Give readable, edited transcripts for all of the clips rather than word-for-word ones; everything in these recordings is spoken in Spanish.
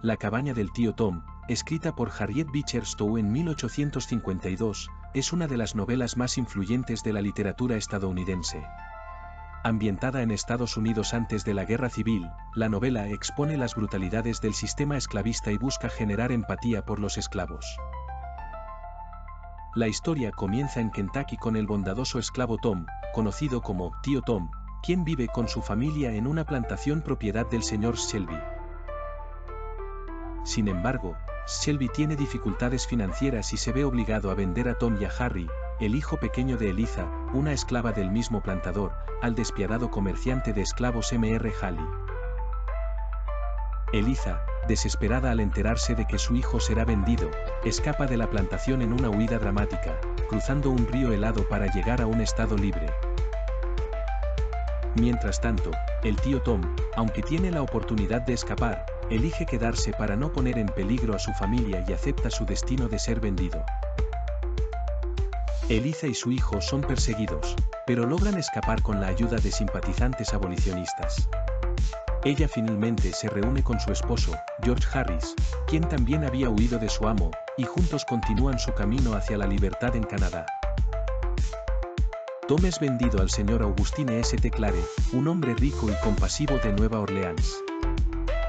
La cabaña del tío Tom, escrita por Harriet Beecher Stowe en 1852, es una de las novelas más influyentes de la literatura estadounidense. Ambientada en Estados Unidos antes de la Guerra Civil, la novela expone las brutalidades del sistema esclavista y busca generar empatía por los esclavos. La historia comienza en Kentucky con el bondadoso esclavo Tom, conocido como Tío Tom, quien vive con su familia en una plantación propiedad del señor Shelby. Sin embargo, Shelby tiene dificultades financieras y se ve obligado a vender a Tom y a Harry, el hijo pequeño de Eliza, una esclava del mismo plantador, al despiadado comerciante de esclavos Mr. Halley. Eliza, desesperada al enterarse de que su hijo será vendido, escapa de la plantación en una huida dramática, cruzando un río helado para llegar a un estado libre. Mientras tanto, el tío Tom, aunque tiene la oportunidad de escapar, elige quedarse para no poner en peligro a su familia y acepta su destino de ser vendido. Eliza y su hijo son perseguidos, pero logran escapar con la ayuda de simpatizantes abolicionistas. Ella finalmente se reúne con su esposo, George Harris, quien también había huido de su amo, y juntos continúan su camino hacia la libertad en Canadá. Tom es vendido al señor Augustine St. Clare, un hombre rico y compasivo de Nueva Orleans.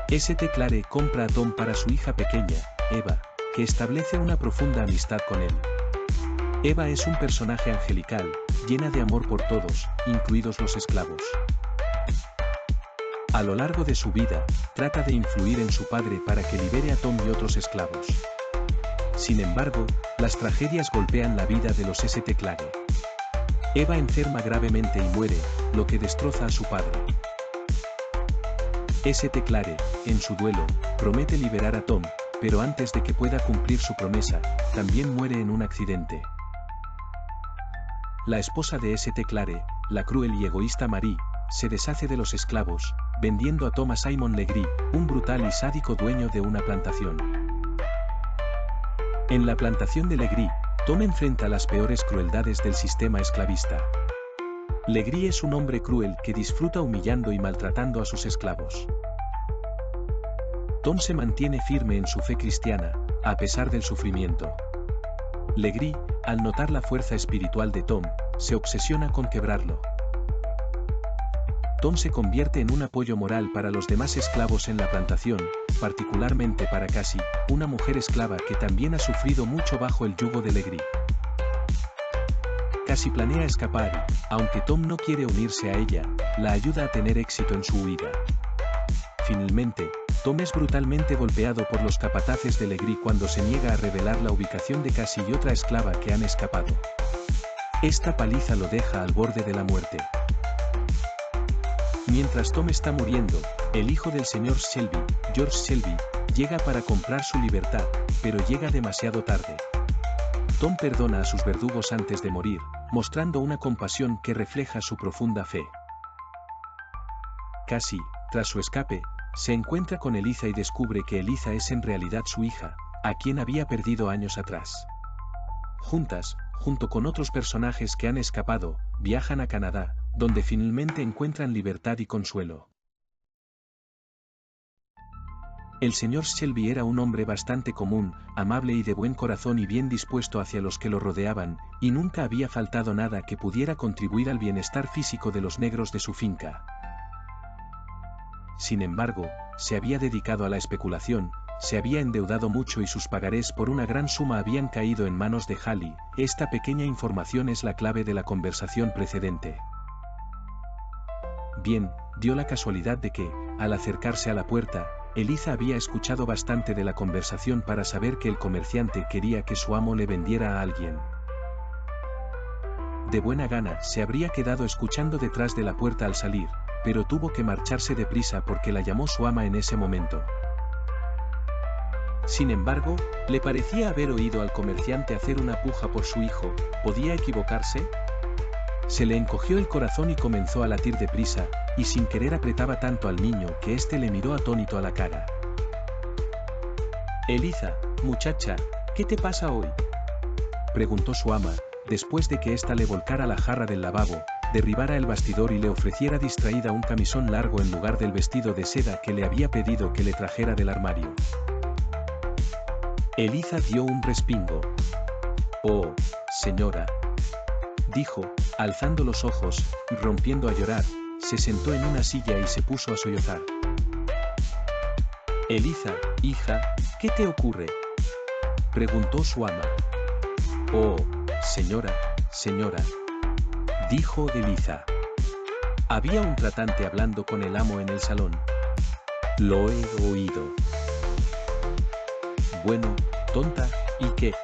St. Clare compra a Tom para su hija pequeña, Eva, que establece una profunda amistad con él. Eva es un personaje angelical, llena de amor por todos, incluidos los esclavos. A lo largo de su vida, trata de influir en su padre para que libere a Tom y otros esclavos. Sin embargo, las tragedias golpean la vida de los St. Clare. Eva enferma gravemente y muere, lo que destroza a su padre. St. Clare, en su duelo, promete liberar a Tom, pero antes de que pueda cumplir su promesa, también muere en un accidente. La esposa de St. Clare, la cruel y egoísta Marie, se deshace de los esclavos, vendiendo a Tom a Simon Legree, un brutal y sádico dueño de una plantación. En la plantación de Legree, Tom enfrenta las peores crueldades del sistema esclavista. Legree es un hombre cruel que disfruta humillando y maltratando a sus esclavos. Tom se mantiene firme en su fe cristiana, a pesar del sufrimiento. Legree, al notar la fuerza espiritual de Tom, se obsesiona con quebrarlo. Tom se convierte en un apoyo moral para los demás esclavos en la plantación, particularmente para Cassie, una mujer esclava que también ha sufrido mucho bajo el yugo de Legree. Cassie planea escapar y, aunque Tom no quiere unirse a ella, la ayuda a tener éxito en su huida. Finalmente, Tom es brutalmente golpeado por los capataces de Legree cuando se niega a revelar la ubicación de Cassie y otra esclava que han escapado. Esta paliza lo deja al borde de la muerte. Mientras Tom está muriendo, el hijo del señor Shelby, George Shelby, llega para comprar su libertad, pero llega demasiado tarde. Tom perdona a sus verdugos antes de morir, mostrando una compasión que refleja su profunda fe. Cassie, tras su escape, se encuentra con Eliza y descubre que Eliza es en realidad su hija, a quien había perdido años atrás. Juntas, junto con otros personajes que han escapado, viajan a Canadá, donde finalmente encuentran libertad y consuelo. El señor Shelby era un hombre bastante común, amable y de buen corazón y bien dispuesto hacia los que lo rodeaban, y nunca había faltado nada que pudiera contribuir al bienestar físico de los negros de su finca. Sin embargo, se había dedicado a la especulación, se había endeudado mucho y sus pagarés por una gran suma habían caído en manos de Halley. Esta pequeña información es la clave de la conversación precedente. Bien, dio la casualidad de que, al acercarse a la puerta, Eliza había escuchado bastante de la conversación para saber que el comerciante quería que su amo le vendiera a alguien. De buena gana se habría quedado escuchando detrás de la puerta al salir, pero tuvo que marcharse deprisa porque la llamó su ama en ese momento. Sin embargo, le parecía haber oído al comerciante hacer una puja por su hijo. ¿Podía equivocarse? Se le encogió el corazón y comenzó a latir deprisa, y sin querer apretaba tanto al niño que éste le miró atónito a la cara. «Eliza, muchacha, ¿qué te pasa hoy?», preguntó su ama, después de que ésta le volcara la jarra del lavabo, derribara el bastidor y le ofreciera distraída un camisón largo en lugar del vestido de seda que le había pedido que le trajera del armario. Eliza dio un respingo. «Oh, señora», dijo, alzando los ojos, y rompiendo a llorar, se sentó en una silla y se puso a sollozar. «Eliza, hija, ¿qué te ocurre?», preguntó su ama. «Oh, señora, señora», dijo Eliza. Había un tratante hablando con el amo en el salón. «Lo he oído». «Bueno, tonta, ¿y qué?».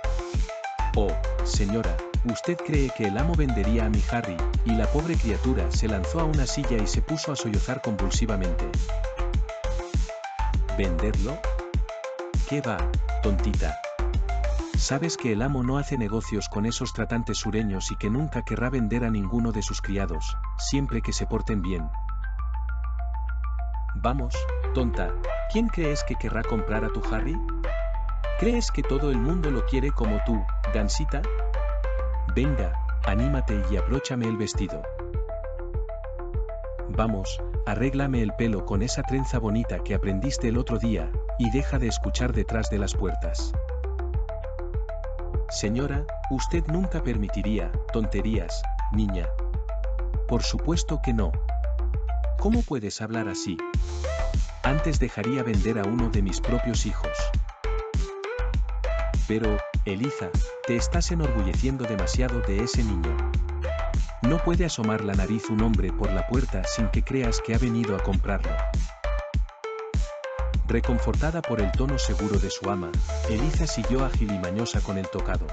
«Oh, señora, usted cree que el amo vendería a mi Harry», y la pobre criatura se lanzó a una silla y se puso a sollozar convulsivamente. «¿Venderlo? ¿Qué va, tontita? Sabes que el amo no hace negocios con esos tratantes sureños y que nunca querrá vender a ninguno de sus criados, siempre que se porten bien». «Vamos, tonta, ¿quién crees que querrá comprar a tu Harry? ¿Crees que todo el mundo lo quiere como tú, gansita? Venga, anímate y abróchame el vestido. Vamos, arréglame el pelo con esa trenza bonita que aprendiste el otro día, y deja de escuchar detrás de las puertas». «Señora, usted nunca permitiría tonterías, niña». «Por supuesto que no. ¿Cómo puedes hablar así? Antes dejaría vender a uno de mis propios hijos». «Pero, Eliza, te estás enorgulleciendo demasiado de ese niño. No puede asomar la nariz un hombre por la puerta sin que creas que ha venido a comprarlo». Reconfortada por el tono seguro de su ama, Eliza siguió ágil y mañosa con el tocado.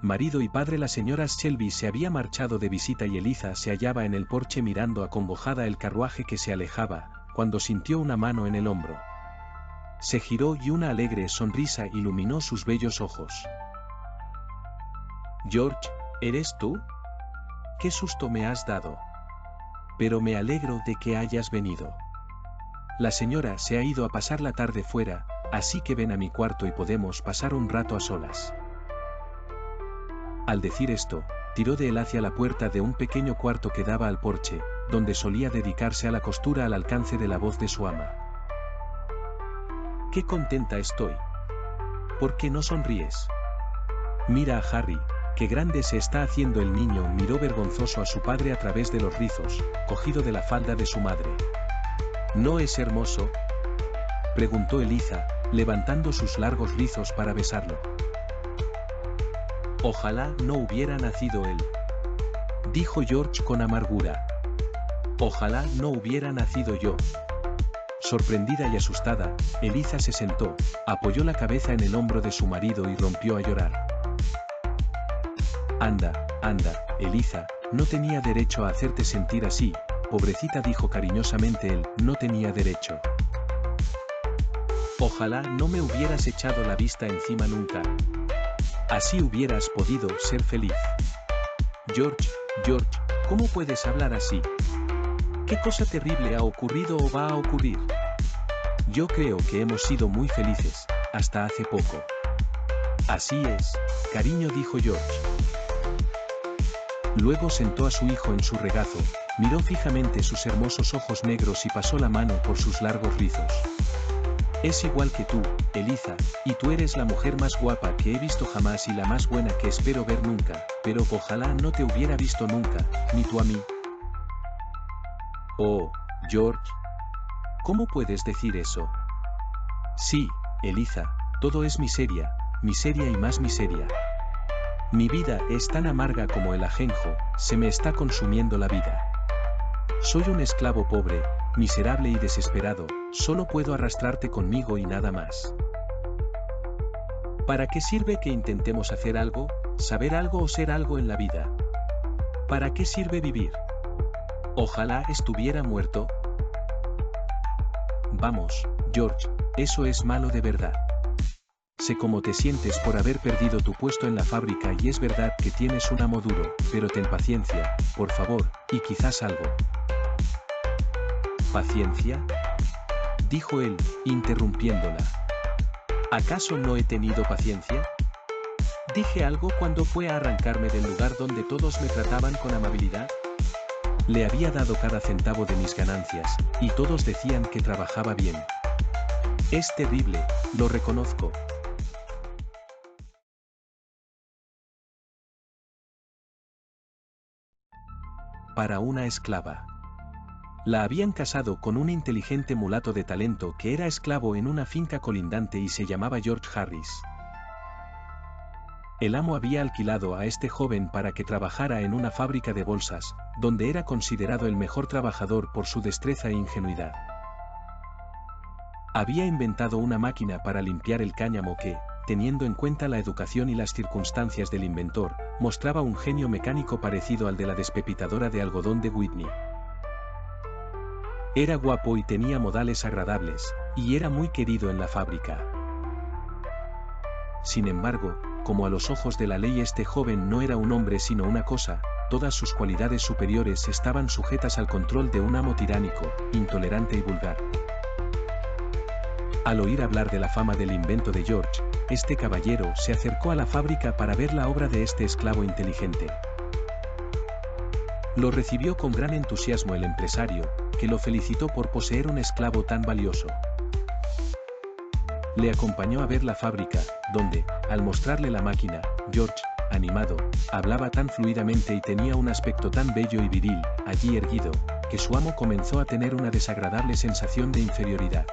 Marido y padre. Las señoras Shelby se había marchado de visita y Eliza se hallaba en el porche mirando acongojada el carruaje que se alejaba, cuando sintió una mano en el hombro. Se giró y una alegre sonrisa iluminó sus bellos ojos. «George, ¿eres tú? ¡Qué susto me has dado! Pero me alegro de que hayas venido. La señora se ha ido a pasar la tarde fuera, así que ven a mi cuarto y podemos pasar un rato a solas». Al decir esto, tiró de él hacia la puerta de un pequeño cuarto que daba al porche, donde solía dedicarse a la costura al alcance de la voz de su ama. «Qué contenta estoy. ¿Por qué no sonríes? Mira a Harry, qué grande se está haciendo el niño». Miró vergonzoso a su padre a través de los rizos, cogido de la falda de su madre. «¿No es hermoso?», preguntó Eliza, levantando sus largos rizos para besarlo. «Ojalá no hubiera nacido él», dijo George con amargura. «Ojalá no hubiera nacido yo». Sorprendida y asustada, Eliza se sentó, apoyó la cabeza en el hombro de su marido y rompió a llorar. «Anda, anda, Eliza, no tenía derecho a hacerte sentir así, pobrecita», dijo cariñosamente él. «No tenía derecho. Ojalá no me hubieras echado la vista encima nunca. Así hubieras podido ser feliz». «George, George, ¿cómo puedes hablar así? ¿Qué cosa terrible ha ocurrido o va a ocurrir? Yo creo que hemos sido muy felices, hasta hace poco». «Así es, cariño», dijo George. Luego sentó a su hijo en su regazo, miró fijamente sus hermosos ojos negros y pasó la mano por sus largos rizos. «Es igual que tú, Eliza, y tú eres la mujer más guapa que he visto jamás y la más buena que espero ver nunca, pero ojalá no te hubiera visto nunca, ni tú a mí». «Oh, George. ¿Cómo puedes decir eso?». «Sí, Eliza, todo es miseria, miseria y más miseria. Mi vida es tan amarga como el ajenjo, se me está consumiendo la vida. Soy un esclavo pobre, miserable y desesperado, solo puedo arrastrarte conmigo y nada más. ¿Para qué sirve que intentemos hacer algo, saber algo o ser algo en la vida? ¿Para qué sirve vivir? Ojalá estuviera muerto». «Vamos, George, eso es malo de verdad. Sé cómo te sientes por haber perdido tu puesto en la fábrica y es verdad que tienes un amo duro, pero ten paciencia, por favor, y quizás algo». «¿Paciencia?», dijo él, interrumpiéndola. ¿Acaso no he tenido paciencia? ¿Dije algo cuando fue a arrancarme del lugar donde todos me trataban con amabilidad? Le había dado cada centavo de mis ganancias, y todos decían que trabajaba bien. Es terrible, lo reconozco. Para una esclava. La habían casado con un inteligente mulato de talento que era esclavo en una finca colindante y se llamaba George Harris. El amo había alquilado a este joven para que trabajara en una fábrica de bolsas, donde era considerado el mejor trabajador por su destreza e ingenuidad. Había inventado una máquina para limpiar el cáñamo que, teniendo en cuenta la educación y las circunstancias del inventor, mostraba un genio mecánico parecido al de la despepitadora de algodón de Whitney. Era guapo y tenía modales agradables, y era muy querido en la fábrica. Sin embargo, como a los ojos de la ley este joven no era un hombre sino una cosa, todas sus cualidades superiores estaban sujetas al control de un amo tiránico, intolerante y vulgar. Al oír hablar de la fama del invento de George, este caballero se acercó a la fábrica para ver la obra de este esclavo inteligente. Lo recibió con gran entusiasmo el empresario, que lo felicitó por poseer un esclavo tan valioso. Le acompañó a ver la fábrica, donde, al mostrarle la máquina, George, animado, hablaba tan fluidamente y tenía un aspecto tan bello y viril, allí erguido, que su amo comenzó a tener una desagradable sensación de inferioridad.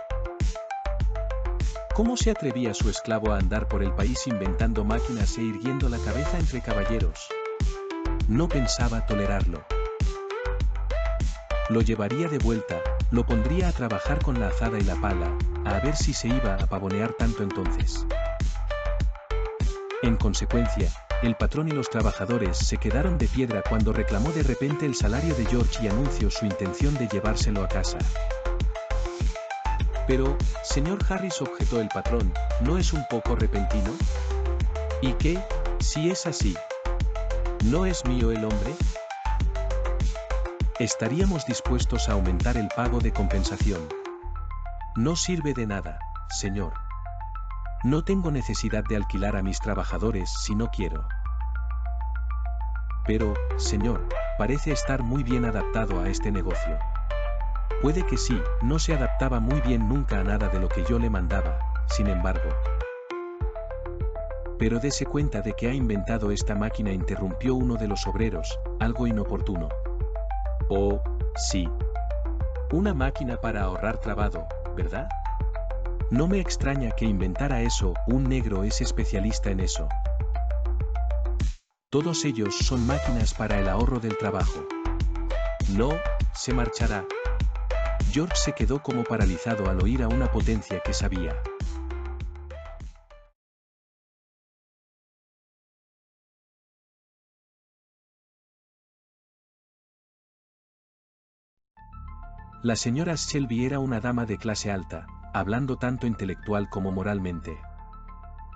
¿Cómo se atrevía su esclavo a andar por el país inventando máquinas e irguiendo la cabeza entre caballeros? No pensaba tolerarlo. Lo llevaría de vuelta, lo pondría a trabajar con la azada y la pala, a ver si se iba a pavonear tanto entonces. En consecuencia, el patrón y los trabajadores se quedaron de piedra cuando reclamó de repente el salario de George y anunció su intención de llevárselo a casa. Pero, señor Harris, objetó el patrón, ¿no es un poco repentino? ¿Y qué, si es así? ¿No es mío el hombre? Estaríamos dispuestos a aumentar el pago de compensación. No sirve de nada, señor. No tengo necesidad de alquilar a mis trabajadores si no quiero. Pero, señor, parece estar muy bien adaptado a este negocio. Puede que sí, no se adaptaba muy bien nunca a nada de lo que yo le mandaba, sin embargo. Pero dese cuenta de que ha inventado esta máquina, interrumpió uno de los obreros, algo inoportuno. Oh, sí. Una máquina para ahorrar trabajo, ¿verdad? No me extraña que inventara eso, un negro es especialista en eso. Todos ellos son máquinas para el ahorro del trabajo. No, se marchará. George se quedó como paralizado al oír a una potencia que sabía. La señora Shelby era una dama de clase alta, hablando tanto intelectual como moralmente.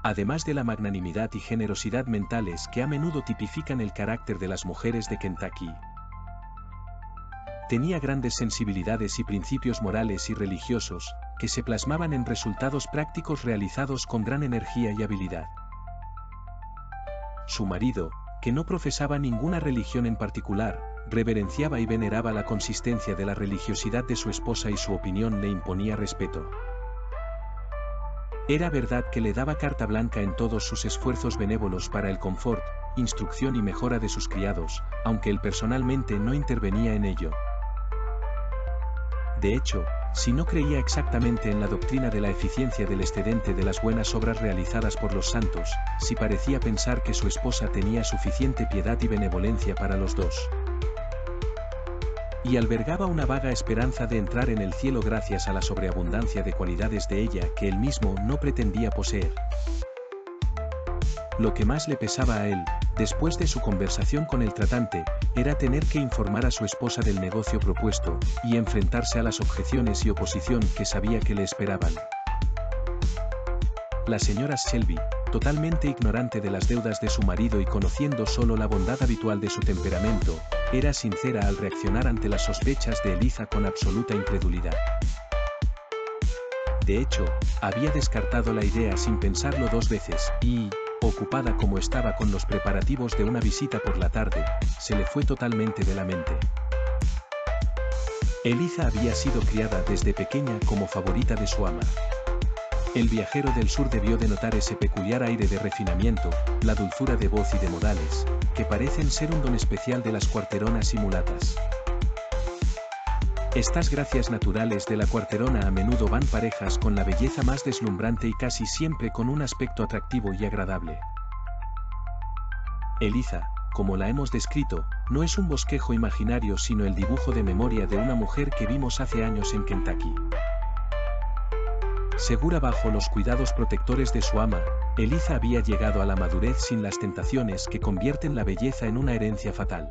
Además de la magnanimidad y generosidad mentales que a menudo tipifican el carácter de las mujeres de Kentucky. Tenía grandes sensibilidades y principios morales y religiosos, que se plasmaban en resultados prácticos realizados con gran energía y habilidad. Su marido, que no profesaba ninguna religión en particular, reverenciaba y veneraba la consistencia de la religiosidad de su esposa y su opinión le imponía respeto. Era verdad que le daba carta blanca en todos sus esfuerzos benévolos para el confort, instrucción y mejora de sus criados, aunque él personalmente no intervenía en ello. De hecho, si no creía exactamente en la doctrina de la eficiencia del excedente de las buenas obras realizadas por los santos, sí parecía pensar que su esposa tenía suficiente piedad y benevolencia para los dos. Y albergaba una vaga esperanza de entrar en el cielo gracias a la sobreabundancia de cualidades de ella que él mismo no pretendía poseer. Lo que más le pesaba a él, después de su conversación con el tratante, era tener que informar a su esposa del negocio propuesto, y enfrentarse a las objeciones y oposición que sabía que le esperaban. La señora Shelby, totalmente ignorante de las deudas de su marido y conociendo solo la bondad habitual de su temperamento, era sincera al reaccionar ante las sospechas de Eliza con absoluta incredulidad. De hecho, había descartado la idea sin pensarlo 2 veces, y, ocupada como estaba con los preparativos de una visita por la tarde, se le fue totalmente de la mente. Eliza había sido criada desde pequeña como favorita de su ama. El viajero del sur debió de notar ese peculiar aire de refinamiento, la dulzura de voz y de modales, que parecen ser un don especial de las cuarteronas y mulatas. Estas gracias naturales de la cuarterona a menudo van parejas con la belleza más deslumbrante y casi siempre con un aspecto atractivo y agradable. Eliza, como la hemos descrito, no es un bosquejo imaginario sino el dibujo de memoria de una mujer que vimos hace años en Kentucky. Segura bajo los cuidados protectores de su ama, Eliza había llegado a la madurez sin las tentaciones que convierten la belleza en una herencia fatal.